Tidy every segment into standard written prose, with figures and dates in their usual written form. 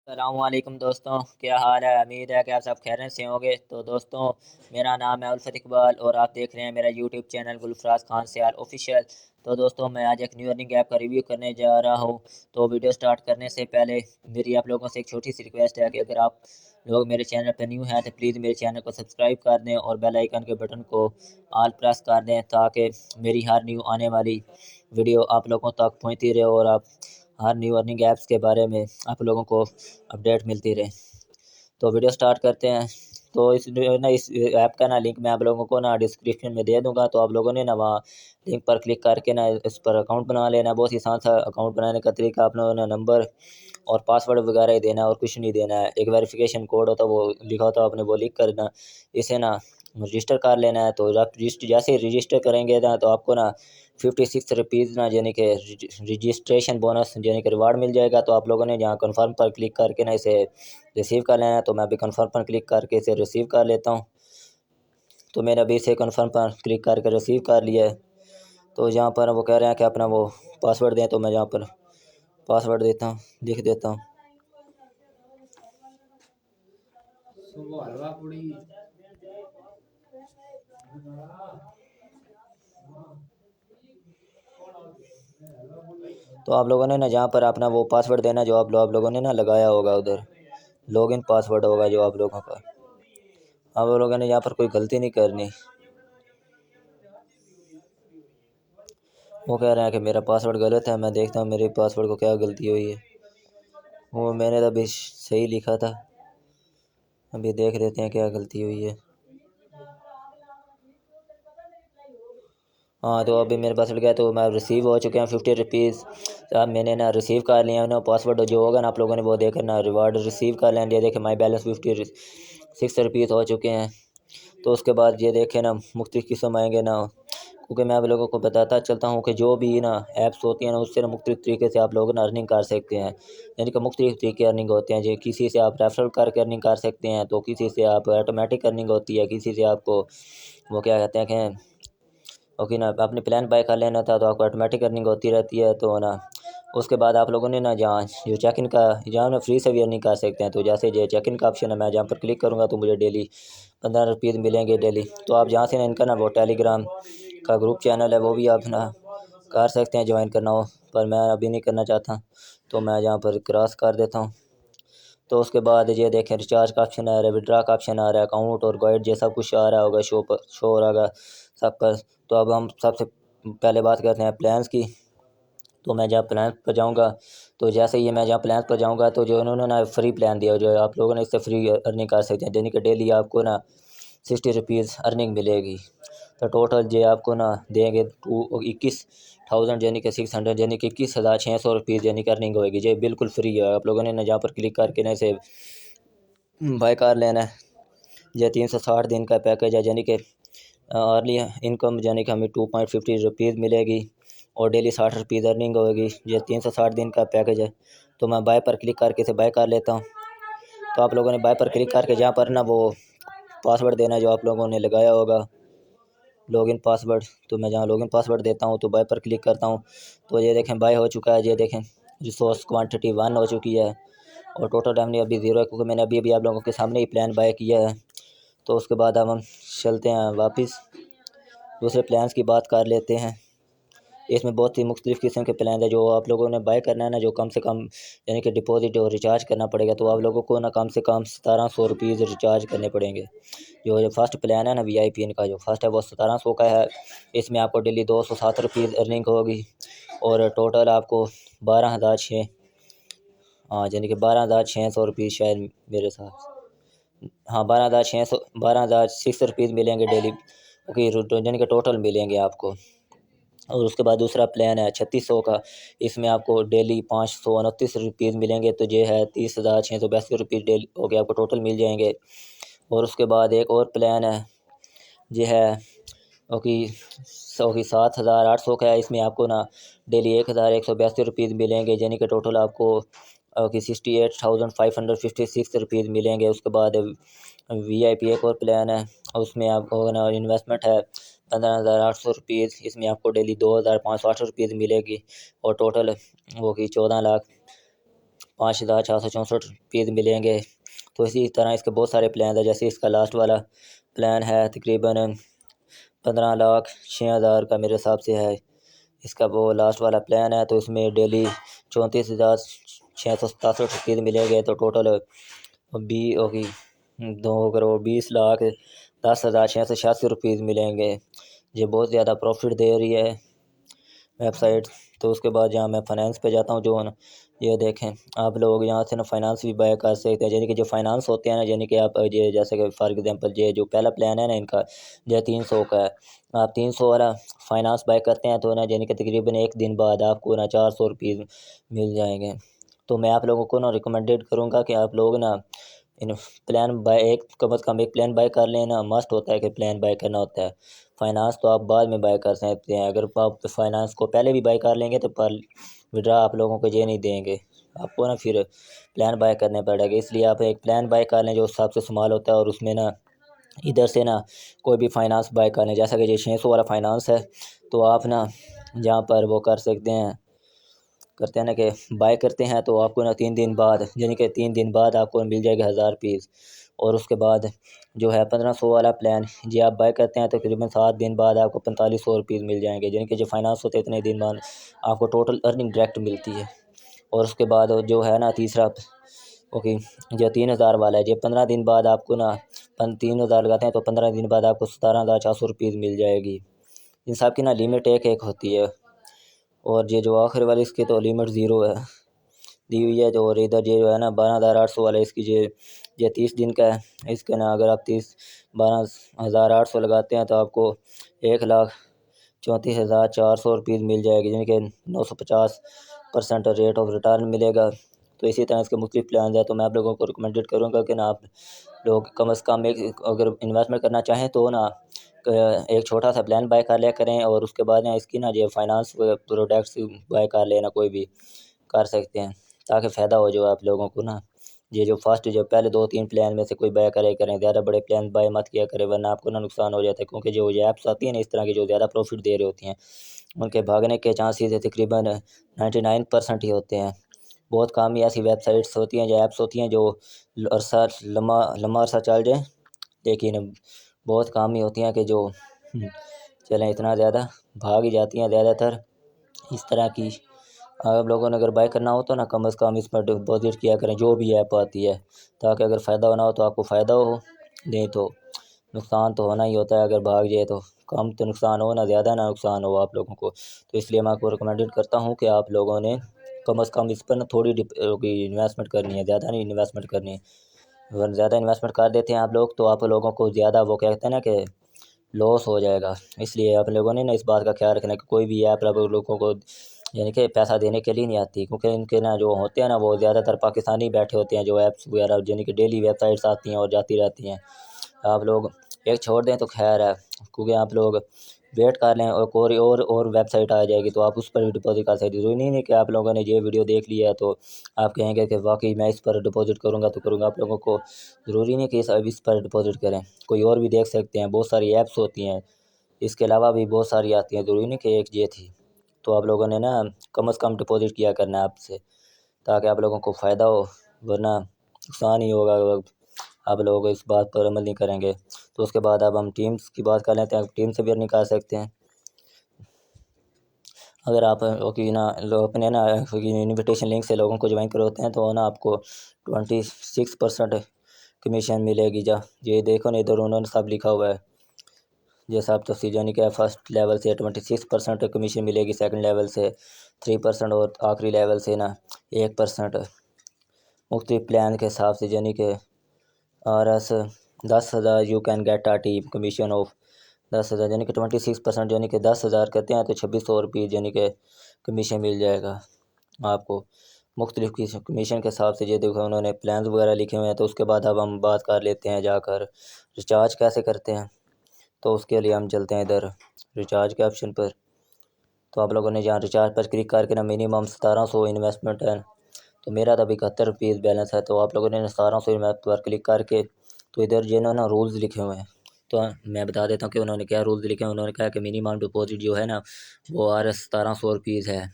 अस्सलामुअलैकुम दोस्तों, क्या हाल है। उम्मीद है कि आप सब खैरियत से होंगे। तो दोस्तों, मेरा नाम है उल्फत इकबाल और आप देख रहे हैं मेरा यूट्यूब चैनल गुलफराज खान सियाल ऑफिशियल। तो दोस्तों, मैं आज एक न्यू अर्निंग ऐप का रिव्यू करने जा रहा हूं। तो वीडियो स्टार्ट करने से पहले मेरी आप लोगों से एक छोटी सी रिक्वेस्ट है कि अगर आप लोग मेरे चैनल पर न्यू हैं तो प्लीज़ मेरे चैनल को सब्सक्राइब कर दें और बेल आइकन के बटन को ऑल प्रेस कर दें, ताकि मेरी हर न्यू आने वाली वीडियो आप लोगों तक पहुंचती रहे और आप हर न्यू अर्निंग ऐप्स के बारे में आप लोगों को अपडेट मिलती रहे। तो वीडियो स्टार्ट करते हैं। तो इस ऐप का लिंक मैं आप लोगों को डिस्क्रिप्शन में दे दूंगा। तो आप लोगों ने वहाँ लिंक पर क्लिक करके इस पर अकाउंट बना लेना। बहुत ही आसान सा अकाउंट बनाने का तरीका, आप लोगों ने नंबर और पासवर्ड वगैरह ही देना है और कुछ नहीं देना है। एक वेरिफिकेशन कोड होता है, वो लिखा होता है, आपने वो लिख कर ना इसे रजिस्टर कर लेना है। तो आप जैसे ही रजिस्टर करेंगे तो आपको 56 रुपीज़ यानी कि रजिस्ट्रेशन बोनस यानी कि रिवार्ड मिल जाएगा। तो आप लोगों ने यहाँ कन्फर्म पर क्लिक करके इसे रिसीव कर लेना है। तो मैं अभी कन्फर्म पर क्लिक करके इसे रिसीव कर लेता हूँ। तो मैंने अभी इसे कन्फर्म पर क्लिक करके रिसीव कर लिया है। तो यहाँ पर वो कह रहे हैं कि अपना वो पासवर्ड दें, तो मैं यहाँ पर पासवर्ड देता हूँ, लिख देता हूँ। तो आप लोगों ने जहाँ पर अपना वो पासवर्ड देना जो आप लोगों ने लगाया होगा, उधर लॉगिन पासवर्ड होगा जो आप लोगों का। आप लोगों ने यहाँ पर कोई गलती नहीं करनी। वो कह रहे हैं कि मेरा पासवर्ड गलत है। मैं देखता हूँ मेरे पासवर्ड को क्या गलती हुई है। वो मैंने तो अभी सही लिखा था। अभी देख लेते हैं क्या गलती हुई है। हाँ, तो अभी मेरे पासवर्ड गया तो मैं रिसीव हो चुके हैं 50 रुपीज़। अब मैंने रिसीव कर लिया पासवर्ड जो होगा आप लोगों ने वो देकर रिवार्ड रिसीव कर लें। ये देखें, माई बैलेंस 56 रुपीज़ हो चुके हैं। तो उसके बाद ये देखें मुख्तलिफ किस्म आएंगे क्योंकि मैं आप लोगों को बताता चलता हूँ कि जो भी ऐप्स होती हैं उससे मुख्तलिफ तरीके से आप लोग अर्निंग कर सकते हैं। यानी कि मुख्तलिफ तरीके अर्निंग होते हैं। जो किसी से आप रेफरल करके अर्निंग कर सकते हैं, तो किसी से आप ऑटोमेटिक अर्निंग होती है, किसी से आपको वो क्या कहते हैं कि ओके आपने प्लान बाय कर लेना था तो आपको ऑटोमेटिक अर्निंग होती रहती है। तो उसके बाद आप लोगों ने जहाँ जो चेक इन का जहाँ फ्री से भी अर्निंग कर सकते हैं। तो जैसे जो चेक इन का ऑप्शन है, मैं जहाँ पर क्लिक करूँगा तो मुझे डेली 15 रुपीज़ मिलेंगे डेली। तो आप जहाँ से इनका वो टेलीग्राम का ग्रुप चैनल है वो भी आप कर सकते हैं ज्वाइन करना हो, पर मैं अभी नहीं करना चाहता। तो मैं यहाँ पर क्रॉस कर देता हूँ। तो उसके बाद ये देखें, रिचार्ज का ऑप्शन आ रहा है, विड्रा का ऑप्शन आ रहा है, अकाउंट और गाइड जैसा कुछ आ रहा होगा, शो हो रहा सब पर। तो अब हम सबसे पहले बात करते हैं प्लान्स की। तो मैं जहाँ प्लान पर जाऊँगा, तो जैसे ही मैं जहाँ प्लान पर जाऊँगा तो जो उन्होंने फ्री प्लान दिया, जो आप लोगों ने इससे फ्री अर्निंग कर सकते हैं। यानी कि डेली आपको 60 रुपीज़ अर्निंग मिलेगी। तो टोटल जो आपको देंगे 21,000 यानी कि 600 यानी कि 21,600 रुपीज़ यानी कि अर्निंग होएगी। ये बिल्कुल फ्री है। आप लोगों ने जहाँ पर क्लिक करके इसे बाय कर लेना है। यह 360 दिन का पैकेज है, यानी कि अर्ली इनकम यानी कि हमें 2.50 रुपीज़ मिलेगी और डेली 60 रुपीज़ अर्निंग होगी। यह 360 दिन का पैकेज है। तो मैं बाय पर क्लिक करके इसे बाय कर लेता हूँ। तो आप लोगों ने बाय पर क्लिक करके जहाँ पर वो पासवर्ड देना जो आप लोगों ने लगाया होगा, लॉगिन पासवर्ड। तो मैं जहाँ लॉगिन पासवर्ड देता हूँ तो बाय पर क्लिक करता हूँ। तो ये देखें बाय हो चुका है। ये देखें रिसोर्स क्वांटिटी 1 हो चुकी है और टोटल रेवेन्यू अभी 0 है, क्योंकि मैंने अभी आप लोगों के सामने ही प्लान बाय किया है। तो उसके बाद अब हम चलते हैं वापस दूसरे प्लान्स की बात कर लेते हैं। इसमें बहुत ही मुख्तलिफ़ किस्म के प्लान है। जो आप लोगों ने बाय करना है जो कम से कम यानी कि डिपॉजिट और रिचार्ज करना पड़ेगा। तो आप लोगों को कम से कम 1700 रुपीज़ रिचार्ज करने पड़ेंगे। जो फर्स्ट प्लान है VIP इनका जो फर्स्ट है वो 1700 का है। इसमें आपको डेली 207 रुपीज़ अर्निंग होगी और टोटल आपको 12,600 हाँ यानी कि 12,600 रुपीज़ शायद मेरे साथ हाँ 12,600 मिलेंगे डेली। ओके, यानी कि टोटल मिलेंगे आपको। और उसके बाद दूसरा प्लान है 3600 का। इसमें आपको डेली 529 रुपीज़ मिलेंगे। तो ये है 30,682 रुपीज़ डेली हो गया, आपको टोटल मिल जाएंगे। और उसके बाद एक और प्लान है, ये है ओके 7,800 का है। इसमें आपको डेली 1,182 रुपीज़ मिलेंगे, यानी कि टोटल आपको ओके 68,556 रुपीज़ मिलेंगे। उसके बाद VIP एक और प्लान है, उसमें आपको इन्वेस्टमेंट है 15,800 रुपीज़। इसमें आपको डेली 2,508 रुपीज़ मिलेगी और टोटल वो की 14 लाख 5,464 मिलेंगे। तो इसी तरह इसके बहुत सारे प्लान हैं, जैसे इसका लास्ट वाला प्लान है तकरीबन 15,06,000 का मेरे हिसाब से है इसका वो लास्ट वाला प्लान है। तो इसमें डेली 34,667 मिलेंगे। तो टोटल 2,20,10,686 मिलेंगे। ये बहुत ज़्यादा प्रॉफिट दे रही है वेबसाइट। तो उसके बाद जहाँ मैं फ़ाइनेंस पे जाता हूँ, जो ना ये देखें आप लोग यहाँ से ना फाइनेंस भी बाय कर सकते हैं। यानी कि जो फाइनेंस होते हैं ना, यानी कि आप ये जैसे कि फॉर एग्जांपल ये जो पहला प्लान है ना इनका, ये 300 का है। आप 300 वाला फाइनेंस बाय करते हैं तो ना यानी कि तकरीबन एक दिन बाद आपको ना 400 रुपये मिल जाएंगे। तो मैं आप लोगों को ना रिकमेंडेड करूँगा कि आप लोग ना इन प्लान बाय एक कम अज़ कम एक प्लान बाय कर लेना। मस्ट होता है कि प्लान बाय करना होता है। फाइनेंस तो आप बाद में बाय कर सकते हैं। अगर आप फाइनेंस को पहले भी बाय कर लेंगे तो पर विड्रा आप लोगों को ये नहीं देंगे, आपको ना फिर प्लान बाय करने पड़ेगा। इसलिए आप एक प्लान बाय कर लें जो हिसाब से इस्तेमाल होता है, और उसमें ना इधर से ना कोई भी फाइनेंस बाय कर लें। जैसा कि ये 600 वाला फाइनेंस है, तो आप ना जहाँ पर वो कर सकते हैं, करते हैं ना कि बाय करते हैं तो आपको ना 3 दिन बाद, यानी कि 3 दिन बाद आपको मिल जाएगा 1000 पीस। और उसके बाद जो है 1500 वाला प्लान ये आप बाय करते हैं तो तकरीबन 7 दिन बाद आपको 4500 रुपीज़ मिल जाएंगे। यानी कि जो फाइनेंस होते हैं इतने दिन बाद आपको टोटल अर्निंग डायरेक्ट मिलती है। और उसके बाद जो है ना तीसरा ओके, जो 3000 वाला है, ये 15 दिन बाद आपको ना 3000 लगाते हैं तो 15 दिन बाद आपको 17,400 रुपीज़ मिल जाएगी। इन सब की ना लिमिट एक एक होती है। और ये जो आखिर वाली इसकी तो लिमिट ज़ीरो है दी हुई है। जो और इधर ये जो है ना 12,800 वाला इसकी ये 30 दिन का है। इसके ना अगर आप 12,800 लगाते हैं तो आपको 1,34,400 रुपीज़ मिल जाएगी, यानी कि 950% रेट ऑफ रिटर्न मिलेगा। तो इसी तरह इसके मुख्तलिफ प्लान है। तो मैं आप लोगों को रिकमेंडेड करूँगा कि ना आप लोग कम अज़ कम एक अगर इन्वेस्टमेंट करना चाहें तो ना एक छोटा सा प्लान बाय कर लिया करें, और उसके बाद ना इसकी ना ये फाइनेंस प्रोडक्ट्स बाय कर लेना कोई भी कर सकते हैं, ताकि फ़ायदा हो जो आप लोगों को ना। ये जो फर्स्ट जो पहले 2-3 प्लान में से कोई बाय करे करें, ज़्यादा बड़े प्लान बाय मत किया करें, वरना आपको ना नुकसान हो जाता है। क्योंकि जो ये ऐप्स आती हैं ना इस तरह की जो ज़्यादा प्रॉफिट दे रही होती हैं, उनके भागने के चांसेस तकरीबन 99% ही होते हैं। बहुत कम ही ऐसी वेबसाइट्स होती हैं, जो ऐप्स होती हैं जो अरसा लम्बा लम्बा अरसा चल जाए, लेकिन बहुत कम ही होती हैं कि जो चलें। इतना ज़्यादा भाग ही जाती हैं ज़्यादातर इस तरह की। आप लोगों ने अगर बाय करना हो तो ना कम अज़ कम इस पर डिपॉजिट किया करें जो भी ऐप आती है, ताकि अगर फ़ायदा होना हो तो आपको फ़ायदा हो, नहीं तो नुकसान तो होना ही होता है। अगर भाग जाए तो कम तो नुकसान हो, ना ज़्यादा ना नुकसान हो आप लोगों को। तो इसलिए मैं आपको रिकमेंडेड करता हूँ कि आप लोगों ने कम अज़ कम इस पर ना थोड़ी इन्वेस्टमेंट करनी है, ज़्यादा नहीं इन्वेस्टमेंट करनी है। अगर ज़्यादा इन्वेस्टमेंट कर देते हैं आप लोग तो आप लोगों को ज़्यादा वो कहते हैं ना कि लॉस हो जाएगा। इसलिए आप लोगों ने ना इस बात का ख्याल रखना है कि कोई भी ऐप आप लोगों को यानी कि पैसा देने के लिए नहीं आती, क्योंकि इनके ना जो होते हैं ना वो ज़्यादातर पाकिस्तानी बैठे होते हैं, जो ऐप्स वगैरह यानी कि डेली वेबसाइट्स आती हैं और जाती रहती हैं। आप लोग एक छोड़ दें तो खैर है, क्योंकि आप लोग वेट कर लें और कोई और वेबसाइट आ जाएगी तो आप उस पर भी डिपॉजिट कर सकते हैं। ज़रूरी नहीं है कि आप लोगों ने ये वीडियो देख लिया है तो आप कहेंगे कि वाकई मैं इस पर डिपॉजिट करूँगा तो करूँगा। आप लोगों को ज़रूरी नहीं कि इस पर डिपॉजिट करें, कोई और भी देख सकते हैं। बहुत सारी ऐप्स होती हैं, इसके अलावा भी बहुत सारी आती हैं, ज़रूरी नहीं कि एक ये थी। तो आप लोगों ने ना कम से कम डिपॉजिट किया करना है आपसे, ताकि आप लोगों को फ़ायदा हो, वरना नुकसान ही होगा अगर आप लोग इस बात पर अमल नहीं करेंगे। तो उसके बाद अब हम टीम्स की बात कर लेते हैं। टीम से भी अर्निंग कर सकते हैं। अगर आप कि ना अपने ना इनविटेशन लिंक से लोगों को ज्वाइन करवाते हैं तो ना आपको 26% कमीशन मिलेगी। जा ये देखो ना इधर उन्होंने सब लिखा हुआ है, ये सब तो यानी कि फर्स्ट लेवल से 26% कमीशन मिलेगी, सेकंड लेवल से 3% और आखिरी लेवल से ना 1%। मुख्तलिफ प्लान के हिसाब से यानी कि RS 10,000 you can get a team commission of 10,000, यानी कि 26%, यानी कि 10,000 करते हैं तो 2600 रुपये यानी कि कमीशन मिल जाएगा आपको। मुख्तलिफ की कमीशन के हिसाब से ये देखो उन्होंने प्लान वगैरह लिखे हुए हैं। तो उसके बाद अब हम बात कर लेते हैं जाकर रिचार्ज कैसे करते हैं। तो उसके लिए हम चलते हैं इधर रिचार्ज के ऑप्शन पर। तो आप लोगों ने जहाँ रिचार्ज पर क्लिक करके ना मिनिमम 1700 इन्वेस्टमेंट है, तो मेरा तो अभी 71 रुपीज़ बैलेंस है। तो आप लोगों ने 1700 इन्वेस्ट पर क्लिक करके तो इधर जो है ना रूल्स लिखे हुए हैं, तो मैं बता देता हूँ कि उन्होंने क्या रूल्स लिखे हैं। उन्होंने कहा कि मिनिमम डिपॉजिट जो है ना वो RS 1700 रुपीज़ है।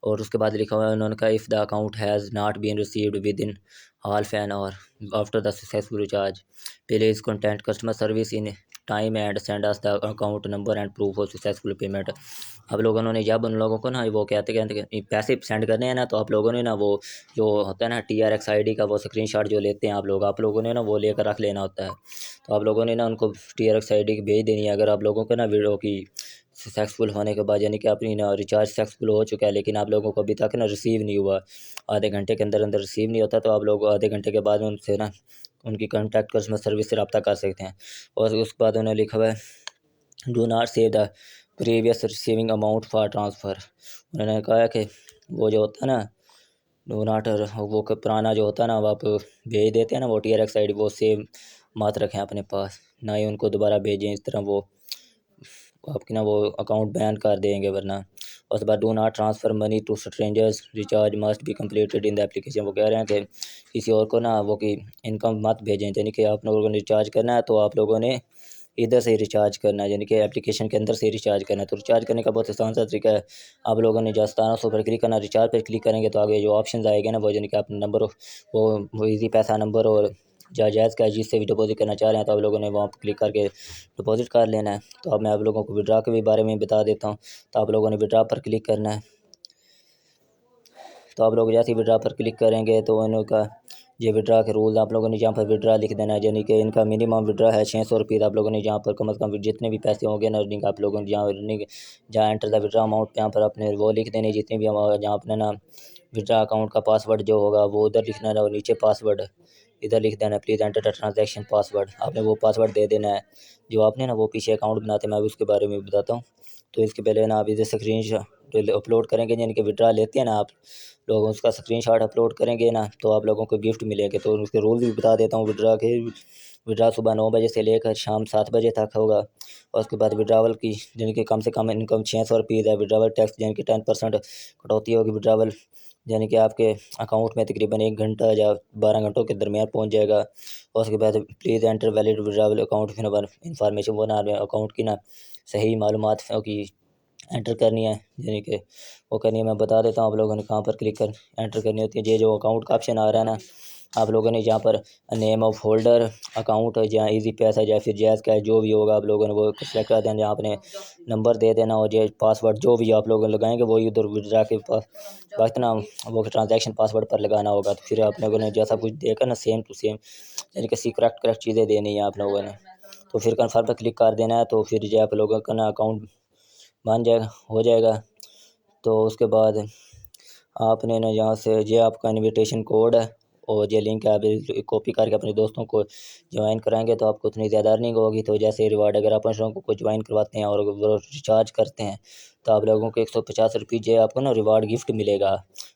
और उसके बाद लिखा हुआ है उन्होंने कहा, if the account has not been received within half an hour after the successful recharge, please contact customer service in time and send us the account number and proof of successful payment. आप लोगों ने जब उन लोगों को ना वो कहते कहते कि पैसे सेंड करने हैं ना, तो आप लोगों ने ना वो जो होता है ना TRX ID का वो स्क्रीनशॉट जो लेते हैं आप लोगों ने ना वो लेकर रख लेना होता है। तो आप लोगों ने ना उनको TRX ID भेज देनी है। अगर आप लोगों को ना वीडियो की सक्सेसफुल होने के बाद, यानी कि अपनी ना रिचार्ज सक्सेसफुल हो चुका है लेकिन आप लोगों को अभी तक ना रिसीव नहीं हुआ, आधे घंटे के अंदर अंदर रिसीव नहीं होता, तो आप लोग आधे घंटे के बाद उनसे ना उनकी कॉन्टैक्ट कस्टमर सर्विस से रब्ता कर सकते हैं। और उसके बाद उन्होंने लिखा हुआ है, do not save the previous receiving amount for transfer. उन्होंने कहा है कि वो जो होता है ना डो नॉट, वो पुराना जो होता है ना वो आप भेज देते हैं ना वो TRX ID, वो सेव मत रखें अपने पास, ना ही उनको दोबारा भेजें। इस तरह वो आपकी ना वो अकाउंट बैन कर देंगे वरना। और उसके बाद do not transfer money to strangers, recharge must be completed in the application. वो कह रहे हैं कि किसी और को ना वो की इनकम मत भेजें, यानी कि आप लोगों ने रिचार्ज करना है तो आप लोगों ने इधर से रिचार्ज करना है, यानी कि एप्लीकेशन के अंदर से रिचार्ज करना है। तो रिचार्ज करने का बहुत आसान सा तरीका है, आप लोगों ने जस्ट 1700 पर क्लिक करना, रिचार्ज पर क्लिक करेंगे तो आगे जो ऑप्शन आएगा ना वो यानी कि आप नंबर वो ईजी पैसा नंबर और जायज़ का जिससे भी डिपॉजिट करना चाह रहे हैं तो आप लोगों ने वहाँ पर क्लिक करके डिपॉजिट कर लेना है। तो अब मैं आप लोगों को विड्रा के भी बारे में बता देता हूँ। तो आप लोगों ने विड्रा पर क्लिक करना है। तो आप लोग जैसे ही विड्रा पर क्लिक करेंगे तो इनका ये विड्रा के रूल्स आप लोगों ने यहाँ पर विड्रा लिख देना है, यानी कि इनका मिनिमम विड्रा है 600 रुपये। आप लोगों ने यहाँ पर कम से कम जितने भी पैसे होंगे ना अर्निंग, आप लोगों ने जहाँ एंटर द विड्रा अमाउंट यहाँ पर अपने वो लिख देने जितने भी जहाँ अपने ना विड्रा अकाउंट का पासवर्ड जो होगा वो उधर लिखना है और नीचे पासवर्ड इधर लिख देना है, please enter the transaction password. आपने वो पासवर्ड दे देना है जो आपने ना वो पीछे अकाउंट बनाते हैं, मैं उसके बारे में बताता हूँ। तो इसके पहले ना आप इधर स्क्रीन अपलोड करेंगे, यानी कि विड्रा लेते हैं ना आप लोग, उसका स्क्रीनशॉट अपलोड करेंगे ना तो आप लोगों को गिफ्ट मिलेंगे। तो उसके रूल भी बता देता हूँ विड्रा के। विड्रा सुबह 9 बजे से लेकर शाम 7 बजे तक होगा। और उसके बाद विड्रावल की यानी कि कम से कम इनकम 600 रुपये है। विड्रावल टैक्स यानी कि 10% कटौती होगी। विड्रावल यानी कि आपके अकाउंट में तकरीबन 1 घंटा या 12 घंटों के दरमियान पहुंच जाएगा। और उसके बाद please enter valid withdrawal account number information, वो ना अकाउंट की ना सही मालूमात की एंटर करनी है, यानी कि वो करनी है। मैं बता देता हूँ आप लोगों ने कहाँ पर क्लिक कर एंटर करनी होती है। ये जो अकाउंट का ऑप्शन आ रहा है ना, आप लोगों ने यहाँ पर नेम ऑफ होल्डर अकाउंट जहाँ इजी पैसा या फिर जैज़ का जो भी होगा आप लोगों ने वो सेलेक्ट कर देना। यहाँ अपने नंबर दे देना और ये पासवर्ड जो भी आप लोग लगाएंगे वही उधर विड्रा के पास वक्त ना वो ट्रांजैक्शन पासवर्ड पर लगाना होगा। तो फिर आप लोगों ने जैसा कुछ देखा ना सेम टू सेम यानी कि सी करेक्ट चीज़ें देनी है आप लोगों ने। तो फिर कन्फर्म पर क्लिक कर देना है। तो फिर जो आप लोगों का ना अकाउंट बन जाएगा, हो जाएगा। तो उसके बाद आपने ना यहाँ से ये आपका इनविटेशन कोड है और ये लिंक है, आप कॉपी करके अपने दोस्तों को ज्वाइन कराएंगे तो आपको उतनी ज़्यादा अर्निंग होगी। तो जैसे रिवार्ड अगर आप लोगों को ज्वाइन करवाते हैं और वो रिचार्ज करते हैं तो आप लोगों को 150 रुपये जो आपको ना रिवार्ड गिफ्ट मिलेगा।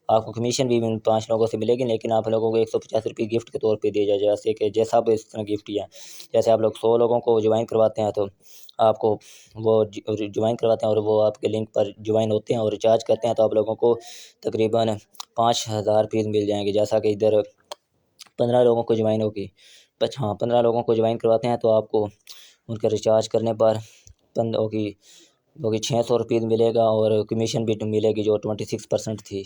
आपको कमीशन भी उन 5 लोगों से मिलेगी, लेकिन आप लोगों को 150 रुपये गिफ्ट के तौर पे दिया जाए, जैसे कि जैसा आप इस तरह गिफ्ट है। जैसे आप लोग 100 लोगों को ज्वाइन करवाते हैं तो आपको वो ज्वाइन करवाते हैं और वो आपके लिंक पर ज्वाइन होते हैं और रिचार्ज करते हैं तो आप लोगों को तकरीबन 5000 रुपये मिल जाएंगे। जैसा कि इधर 15 लोगों को ज्वाइन होगी, हाँ 15 लोगों को ज्वाइन करवाते हैं तो आपको उनका रिचार्ज करने पर पंद होगी 600 रुपये मिलेगा और कमीशन भी मिलेगी जो 26% थी।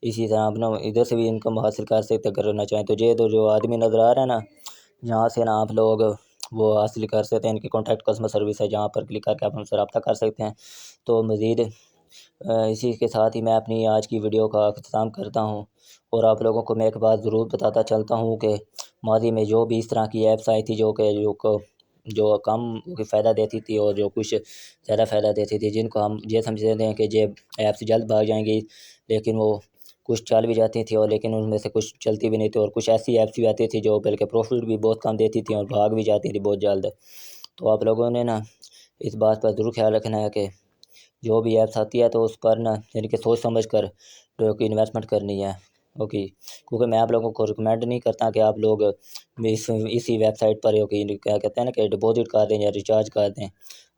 इसी तरह आप ना इधर से भी इनकम हासिल कर सकते करना चाहें तो ये तो जो आदमी नज़र आ रहा है ना, यहाँ से ना आप लोग वो हासिल कर सकते हैं। इनकी कॉन्टैक्ट कस्टमर सर्विस है, जहाँ पर क्लिक करके आप उनसे रब्ता कर सकते हैं। तो मज़ीद इसी के साथ ही मैं अपनी आज की वीडियो का अख्ताम करता हूँ। और आप लोगों को मैं एक बात ज़रूर बताता चलता हूँ कि माजी में जो भी इस तरह की ऐप्स आई थी जो कम फ़ायदा देती थी और जो कुछ ज़्यादा फ़ायदा देती थी, जिनको हम ये समझते हैं कि ये ऐप्स जल्द भाग जाएंगी, लेकिन वो कुछ चल भी जाती थी और लेकिन उनमें से कुछ चलती भी नहीं थी। और कुछ ऐसी ऐप्स भी आती थी जो बल्कि प्रॉफिट भी बहुत कम देती थी और भाग भी जाती थी बहुत जल्द। तो आप लोगों ने ना इस बात पर ज़रूर ख्याल रखना है कि जो भी ऐप्स आती है तो उस पर ना यानी कि सोच समझ कर जो कि इन्वेस्टमेंट करनी है। ओके, क्योंकि मैं आप लोगों को रिकमेंड नहीं करता कि आप लोग इसी वेबसाइट पर क्या कहते हैं ना कि डिपॉजिट कर दें या रिचार्ज कर दें।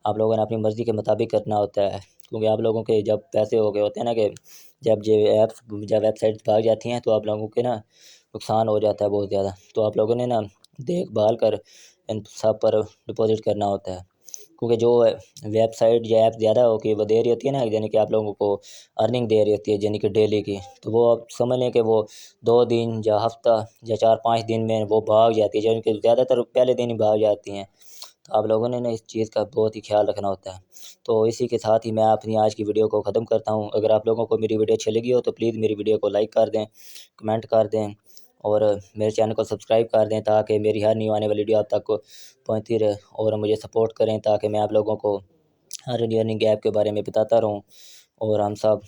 आप लोगों ने अपनी मर्ज़ी के मुताबिक करना होता है, क्योंकि आप लोगों के जब पैसे हो गए होते हैं ना कि जब वेबसाइट भाग जाती हैं तो आप लोगों के ना नुकसान हो जाता है बहुत ज़्यादा। तो आप लोगों ने ना देखभाल कर इन सब पर डिपॉजिट करना होता है। क्योंकि जो वेबसाइट या ऐप ज़्यादा हो कि वो दे रही होती है ना, यानी कि आप लोगों को अर्निंग दे रही होती है यानी कि डेली की, तो वो आप समझ लें कि वो 2 दिन या हफ्ता या 4-5 दिन में वो भाग जाती है, यानी कि ज़्यादातर पहले दिन ही भाग जाती हैं। तो आप लोगों ने ना इस चीज़ का बहुत ही ख्याल रखना होता है। तो इसी के साथ ही मैं अपनी आज की वीडियो को ख़त्म करता हूँ। अगर आप लोगों को मेरी वीडियो अच्छी लगी हो तो प्लीज़ मेरी वीडियो को लाइक कर दें, कमेंट कर दें और मेरे चैनल को सब्सक्राइब कर दें, ताकि मेरी हर न्यू आने वाली वीडियो आप तक पहुँचती रहे, और मुझे सपोर्ट करें ताकि मैं आप लोगों को हर अर्निंग ऐप के बारे में बताता रहूँ, और हम सब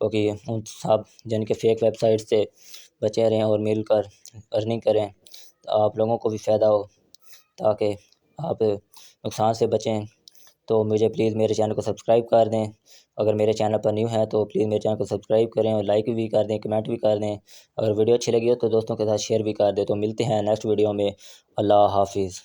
क्योंकि उन सब यानी कि फ़ेक वेबसाइट से बचे रहें और मिलकर अर्निंग करें, तो आप लोगों को भी फ़ायदा हो, ताकि आप नुकसान से बचें। तो मुझे प्लीज़ मेरे चैनल को सब्सक्राइब कर दें। अगर मेरे चैनल पर न्यू हैं तो प्लीज़ मेरे चैनल को सब्सक्राइब करें और लाइक भी कर दें, कमेंट भी कर दें। अगर वीडियो अच्छी लगी हो तो दोस्तों के साथ शेयर भी कर दें। तो मिलते हैं नेक्स्ट वीडियो में। अल्लाह हाफ़िज़।